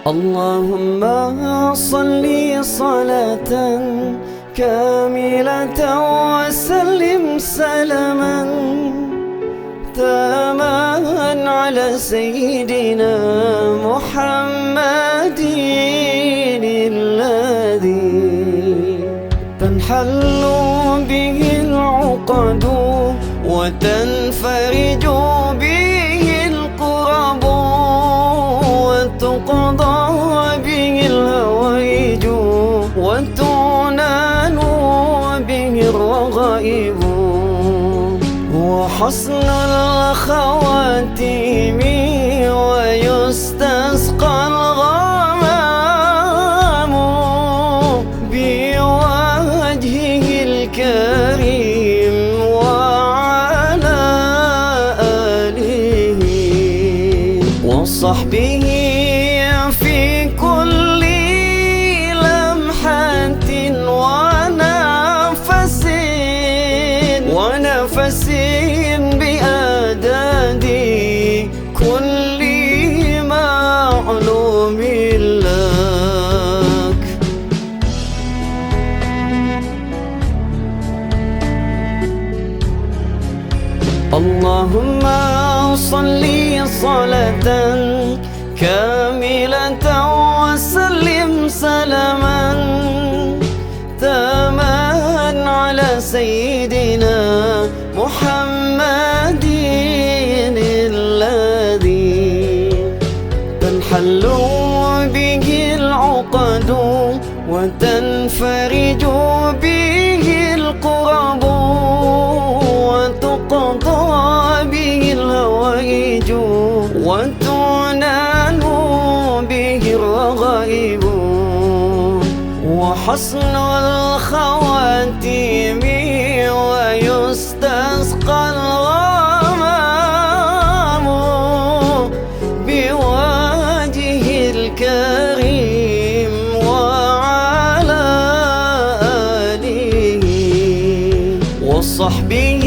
اللهم صل صلاة كاملة وسلم سلاما تاما على سيدنا محمد الذي تنحل به العقد وتنفرج به الكرب وتقضى به الهوائج وتعنان به الرغائب وحسن الخواتيم ويستسقى الغمام بوجهه الكريم وعلى آله وصحبه في كل لمحة ونفس بأعداد كل معلوم لك. اللهم صل صلاة كاملة وسلم سلاما تاما على سيدنا محمد الذي تنحل به العقد وتنفرج به الكرب وتقضى به الهوائج وتعنان به الرغائب وحسن الخواتيم ويستسقى الغمام بوجهه الكريم وعلى آله وصحبه